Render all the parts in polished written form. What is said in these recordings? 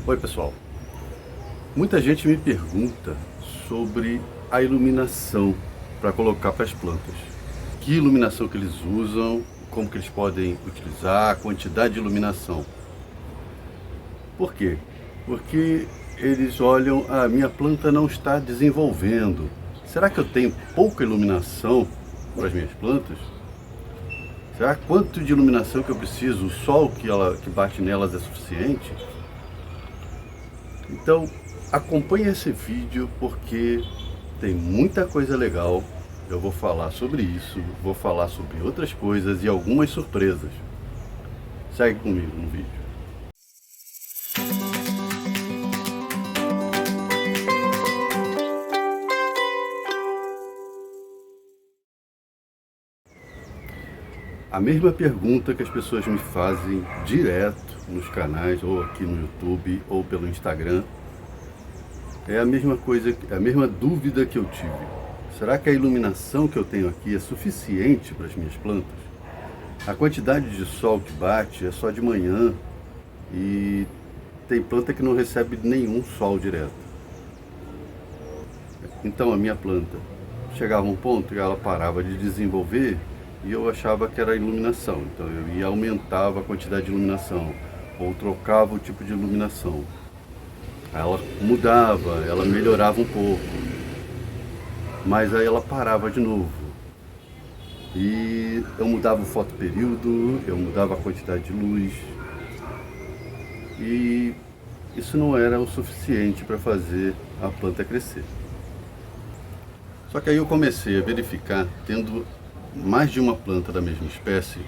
Oi pessoal, muita gente me pergunta sobre a iluminação para colocar para as plantas. Que iluminação que eles usam, como que eles podem utilizar, a quantidade de iluminação. Por quê? Porque eles olham, minha planta não está desenvolvendo. Será que eu tenho pouca iluminação para as minhas plantas? Será quanto de iluminação que eu preciso? O sol que bate nelas é suficiente? Então, acompanhe esse vídeo porque tem muita coisa legal. Eu vou falar sobre isso, vou falar sobre outras coisas e algumas surpresas. Segue comigo no vídeo. A mesma pergunta que as pessoas me fazem direto nos canais, ou aqui no YouTube, ou pelo Instagram, é a mesma coisa, a mesma dúvida que eu tive. Será que a iluminação que eu tenho aqui é suficiente para as minhas plantas? A quantidade de sol que bate é só de manhã e tem planta que não recebe nenhum sol direto. Então a minha planta chegava a um ponto que ela parava de desenvolver e eu achava que era a iluminação. Então eu ia aumentava a quantidade de iluminação ou trocava o tipo de iluminação. Ela mudava, ela melhorava um pouco, mas aí ela parava de novo. E eu mudava o fotoperíodo, eu mudava a quantidade de luz. E isso não era o suficiente para fazer a planta crescer. Só que aí eu comecei a verificar, tendo mais de uma planta da mesma espécie,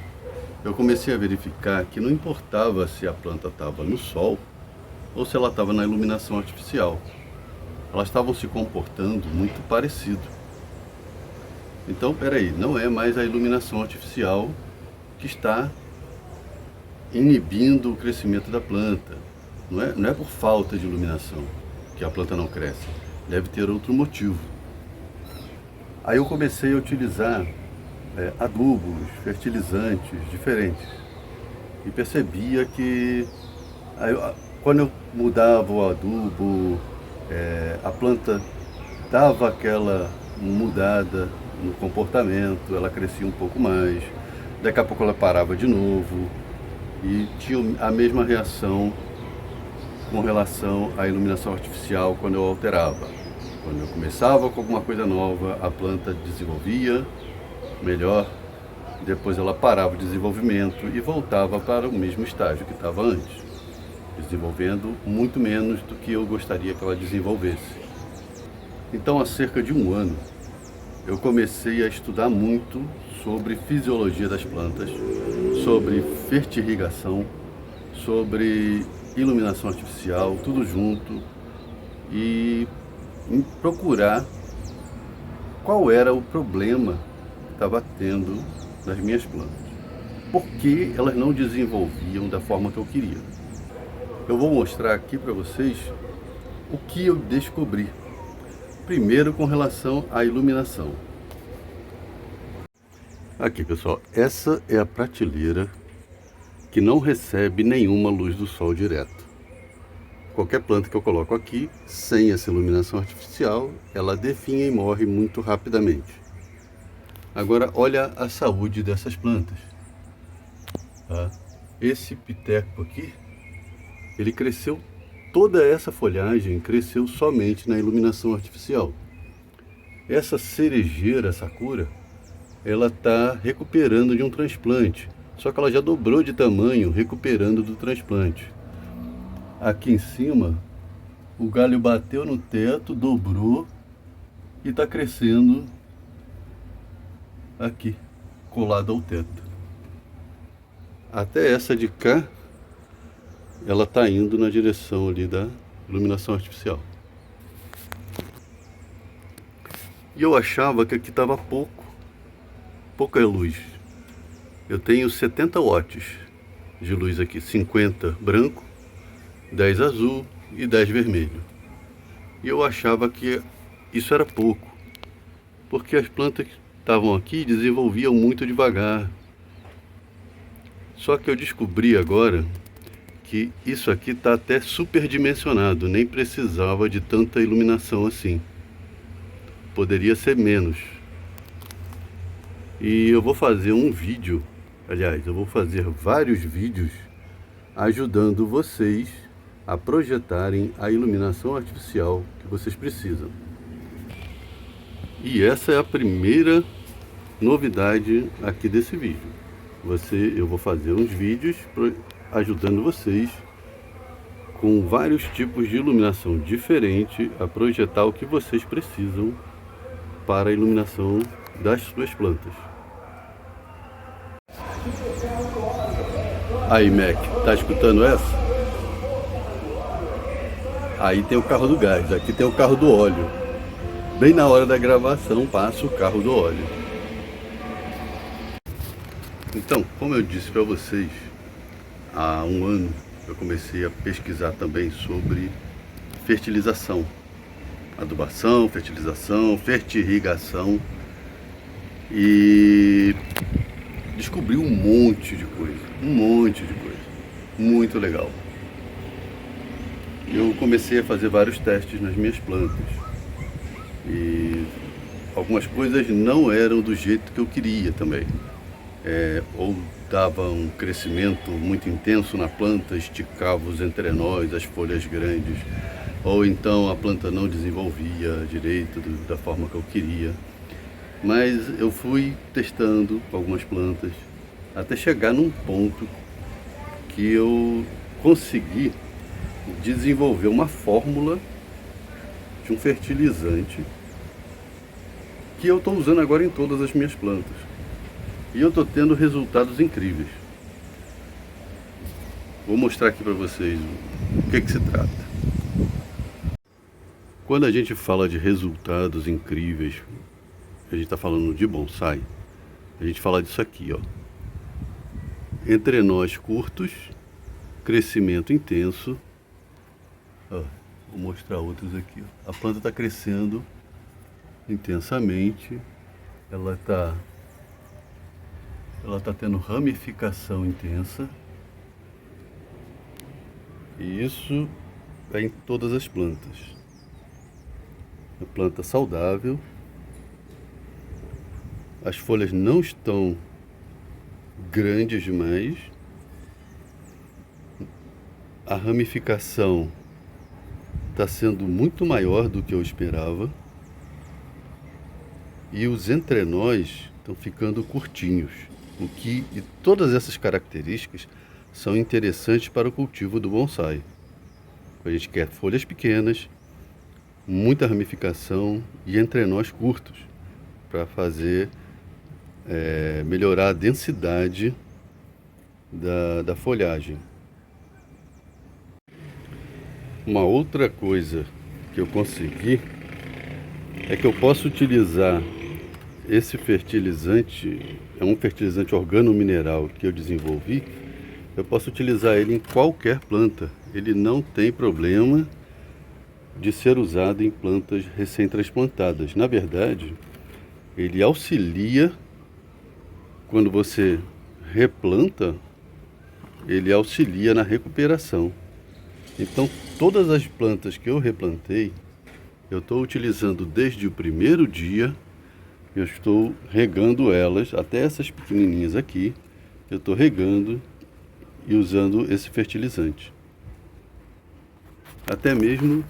eu comecei a verificar que não importava se a planta estava no sol ou se ela estava na iluminação artificial. Elas estavam se comportando muito parecido. Então, peraí, não é mais a iluminação artificial que está inibindo o crescimento da planta. Não é por falta de iluminação que a planta não cresce. Deve ter outro motivo. Aí eu comecei a utilizar adubos, fertilizantes diferentes. E percebia que quando eu mudava o adubo, a planta dava aquela mudada no comportamento, ela crescia um pouco mais, daqui a pouco ela parava de novo e tinha a mesma reação com relação à iluminação artificial quando eu alterava. Quando eu começava com alguma coisa nova, a planta desenvolvia melhor, depois ela parava o desenvolvimento e voltava para o mesmo estágio que estava antes, desenvolvendo muito menos do que eu gostaria que ela desenvolvesse. Então, há cerca de um ano, eu comecei a estudar muito sobre fisiologia das plantas, sobre fertirrigação, sobre iluminação artificial, tudo junto, e procurar qual era o problema que estava tendo nas minhas plantas. Por que elas não desenvolviam da forma que eu queria? Eu vou mostrar aqui para vocês o que eu descobri. Primeiro, com relação à iluminação. Aqui, pessoal, essa é a prateleira que não recebe nenhuma luz do sol direto. Qualquer planta que eu coloco aqui, sem essa iluminação artificial, ela definha e morre muito rapidamente. Agora, olha a saúde dessas plantas. Esse piteco aqui, ele cresceu, toda essa folhagem cresceu somente na iluminação artificial. Essa cerejeira sakura, ela está recuperando de um transplante, só que ela já dobrou de tamanho recuperando do transplante. Aqui em cima, o galho bateu no teto, dobrou e está crescendo aqui, colado ao teto. Até essa de cá, ela está indo na direção ali da iluminação artificial. E eu achava que aqui estava pouca luz. Eu tenho 70 watts de luz aqui, 50 branco, 10 azul e 10 vermelho. E eu achava que isso era pouco, porque as plantas que estavam aqui desenvolviam muito devagar. Só que eu descobri agora que isso aqui está até superdimensionado, nem precisava de tanta iluminação assim. Poderia ser menos. E eu vou fazer um vídeo, aliás, eu vou fazer vários vídeos ajudando vocês a projetarem a iluminação artificial que vocês precisam. E essa é a primeira novidade aqui desse vídeo. Eu vou fazer uns vídeos ajudando vocês com vários tipos de iluminação diferente a projetar o que vocês precisam para a iluminação das suas plantas. Aí, Mac, tá escutando essa? Aí tem o carro do gás, aqui tem o carro do óleo. Bem na hora da gravação passa o carro do óleo. Então, como eu disse para vocês, há um ano eu comecei a pesquisar também sobre fertilização, adubação, fertilização, fertirrigação, e descobri um monte de coisa, muito legal. Eu comecei a fazer vários testes nas minhas plantas e algumas coisas não eram do jeito que eu queria também. Ou dava um crescimento muito intenso na planta, esticava os entrenós, as folhas grandes, ou então a planta não desenvolvia direito da forma que eu queria. Mas eu fui testando algumas plantas até chegar num ponto que eu consegui desenvolver uma fórmula de um fertilizante que eu estou usando agora em todas as minhas plantas. E eu estou tendo resultados incríveis. Vou mostrar aqui para vocês o que se trata. Quando a gente fala de resultados incríveis, a gente está falando de bonsai, a gente fala disso aqui, ó. Entrenós curtos, crescimento intenso. Ó, vou mostrar outros aqui, ó. A planta está crescendo intensamente, ela está tendo ramificação intensa, e isso é em todas as plantas. A planta saudável, as folhas não estão grandes demais, a ramificação está sendo muito maior do que eu esperava, e os entrenós estão ficando curtinhos. E todas essas características são interessantes para o cultivo do bonsai. A gente quer folhas pequenas, muita ramificação e entrenós curtos para fazer melhorar a densidade da folhagem. Uma outra coisa que eu consegui é que eu posso utilizar esse fertilizante, é um fertilizante organomineral que eu desenvolvi. Eu posso utilizar ele em qualquer planta. Ele não tem problema de ser usado em plantas recém-transplantadas. Na verdade, ele auxilia, quando você replanta, ele auxilia na recuperação. Então, todas as plantas que eu replantei, eu estou utilizando desde o primeiro dia. Eu estou regando elas, até essas pequenininhas aqui, eu estou regando e usando esse fertilizante. Até mesmo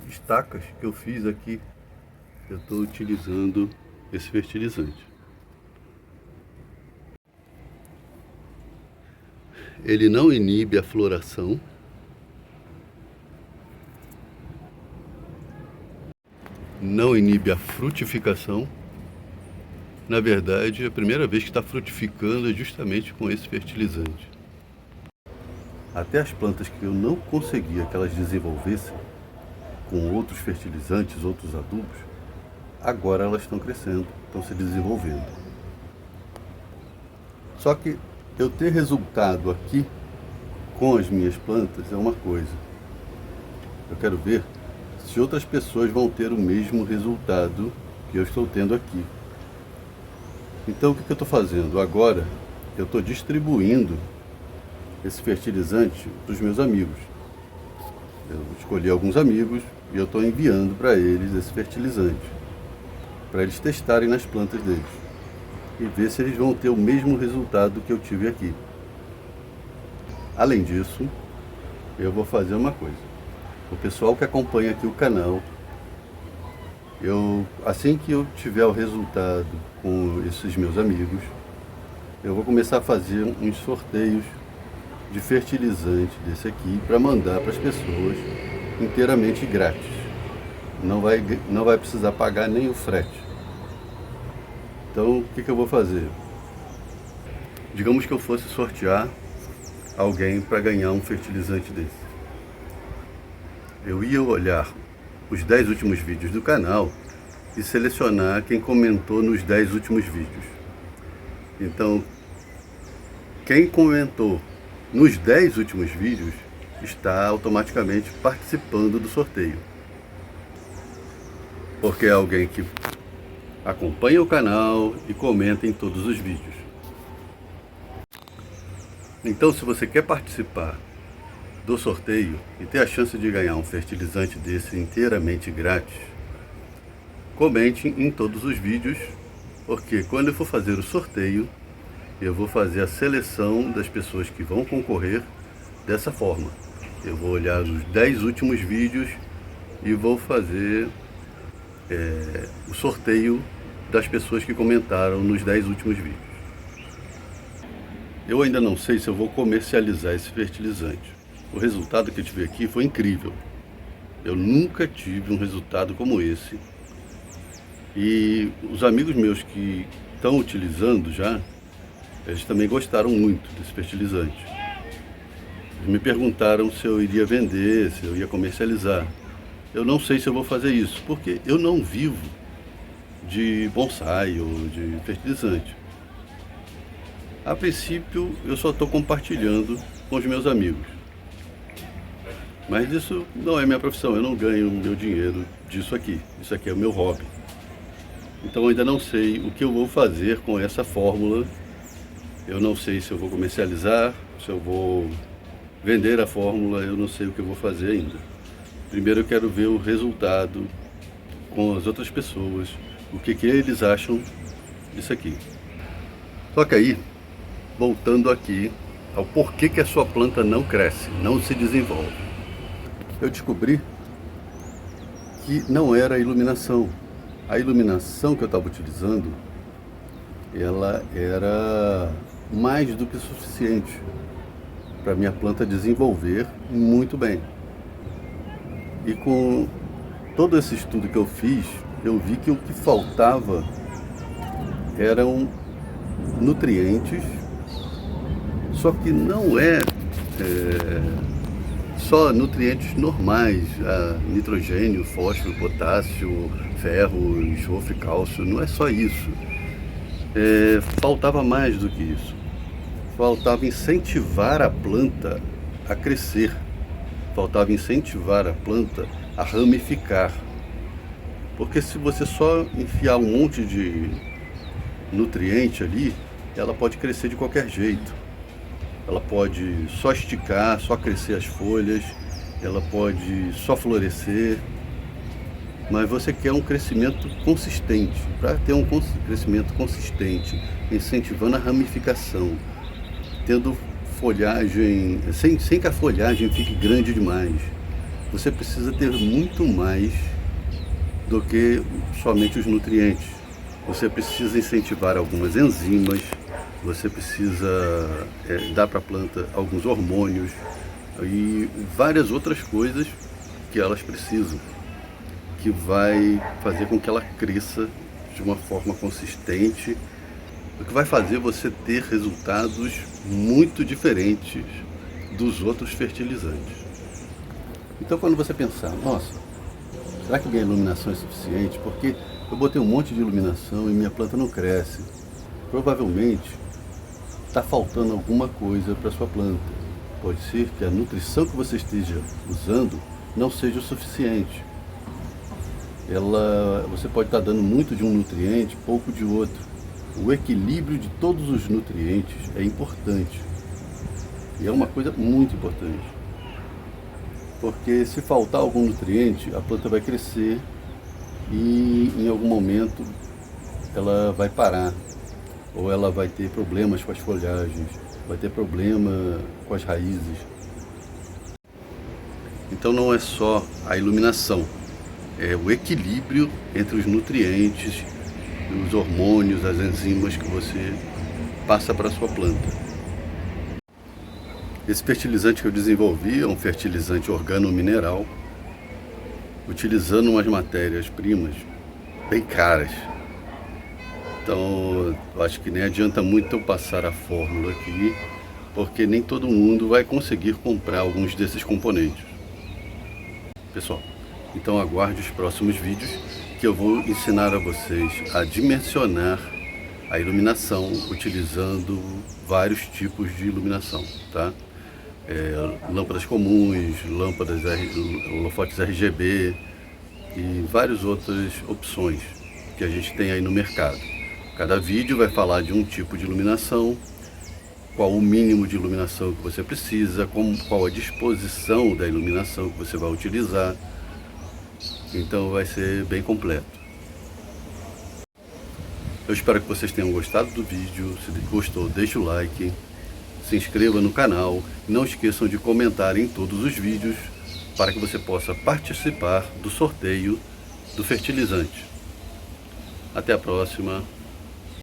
estacas que eu fiz aqui, eu estou utilizando esse fertilizante. Ele não inibe a floração, não inibe a frutificação. Na verdade, a primeira vez que está frutificando é justamente com esse fertilizante. Até as plantas que eu não conseguia que elas desenvolvessem com outros fertilizantes, outros adubos, agora elas estão crescendo, estão se desenvolvendo. Só que eu ter resultado aqui com as minhas plantas é uma coisa. Eu quero ver se outras pessoas vão ter o mesmo resultado que eu estou tendo aqui. Então, o que eu estou fazendo? Agora, eu estou distribuindo esse fertilizante para os meus amigos. Eu escolhi alguns amigos e eu estou enviando para eles esse fertilizante, para eles testarem nas plantas deles e ver se eles vão ter o mesmo resultado que eu tive aqui. Além disso, eu vou fazer uma coisa. O pessoal que acompanha aqui o canal, assim que eu tiver o resultado com esses meus amigos, eu vou começar a fazer uns sorteios de fertilizante desse aqui para mandar para as pessoas inteiramente grátis. Não vai precisar pagar nem o frete. Então, o que eu vou fazer? Digamos que eu fosse sortear alguém para ganhar um fertilizante desse. Eu ia olhar os 10 últimos vídeos do canal e selecionar quem comentou nos 10 últimos vídeos. Então, quem comentou nos 10 últimos vídeos está automaticamente participando do sorteio. Porque é alguém que acompanha o canal e comenta em todos os vídeos. Então, se você quer participar do sorteio e ter a chance de ganhar um fertilizante desse inteiramente grátis, comente em todos os vídeos, porque quando eu for fazer o sorteio, eu vou fazer a seleção das pessoas que vão concorrer dessa forma. Eu vou olhar os 10 últimos vídeos e vou fazer o sorteio das pessoas que comentaram nos 10 últimos vídeos. Eu ainda não sei se eu vou comercializar esse fertilizante. O resultado que eu tive aqui foi incrível. Eu nunca tive um resultado como esse. E os amigos meus que estão utilizando já, eles também gostaram muito desse fertilizante. Eles me perguntaram se eu iria vender, se eu ia comercializar. Eu não sei se eu vou fazer isso, porque eu não vivo de bonsai ou de fertilizante. A princípio, eu só estou compartilhando com os meus amigos. Mas isso não é minha profissão, eu não ganho meu dinheiro disso aqui. Isso aqui é o meu hobby. Então eu ainda não sei o que eu vou fazer com essa fórmula. Eu não sei se eu vou comercializar, se eu vou vender a fórmula, eu não sei o que eu vou fazer ainda. Primeiro eu quero ver o resultado com as outras pessoas, o que eles acham disso aqui. Só que aí, voltando aqui ao porquê que a sua planta não cresce, não se desenvolve. Eu descobri que não era a iluminação. A iluminação que eu estava utilizando, ela era mais do que suficiente para minha planta desenvolver muito bem. E com todo esse estudo que eu fiz, eu vi que o que faltava eram nutrientes, só que não só nutrientes normais, nitrogênio, fósforo, potássio, ferro, enxofre, cálcio, não é só isso. Faltava mais do que isso. Faltava incentivar a planta a crescer. Faltava incentivar a planta a ramificar. Porque se você só enfiar um monte de nutriente ali, ela pode crescer de qualquer jeito. Ela pode só esticar, só crescer as folhas, ela pode só florescer. Mas você quer um crescimento consistente. Para ter um crescimento consistente, incentivando a ramificação, tendo folhagem, sem que a folhagem fique grande demais, você precisa ter muito mais do que somente os nutrientes. Você precisa incentivar algumas enzimas, você precisa dar para a planta alguns hormônios e várias outras coisas que elas precisam, que vai fazer com que ela cresça de uma forma consistente, o que vai fazer você ter resultados muito diferentes dos outros fertilizantes. Então, quando você pensar, nossa, será que minha iluminação é suficiente? Porque eu botei um monte de iluminação e minha planta não cresce. Provavelmente está faltando alguma coisa para sua planta. Pode ser que a nutrição que você esteja usando não seja o suficiente. Você pode estar dando muito de um nutriente, pouco de outro. O equilíbrio de todos os nutrientes é importante. E é uma coisa muito importante. Porque se faltar algum nutriente, a planta vai crescer e em algum momento ela vai parar. Ou ela vai ter problemas com as folhagens, vai ter problema com as raízes. Então não é só a iluminação, é o equilíbrio entre os nutrientes, os hormônios, as enzimas que você passa para a sua planta. Esse fertilizante que eu desenvolvi é um fertilizante organomineral, utilizando umas matérias-primas bem caras. Então, eu acho que nem adianta muito eu passar a fórmula aqui, porque nem todo mundo vai conseguir comprar alguns desses componentes. Pessoal, então aguarde os próximos vídeos que eu vou ensinar a vocês a dimensionar a iluminação utilizando vários tipos de iluminação, tá? Lâmpadas comuns, holofotes RGB e várias outras opções que a gente tem aí no mercado. Cada vídeo vai falar de um tipo de iluminação, qual o mínimo de iluminação que você precisa, qual a disposição da iluminação que você vai utilizar. Então vai ser bem completo. Eu espero que vocês tenham gostado do vídeo. Se gostou, deixe o like, se inscreva no canal e não esqueçam de comentar em todos os vídeos para que você possa participar do sorteio do fertilizante. Até a próxima.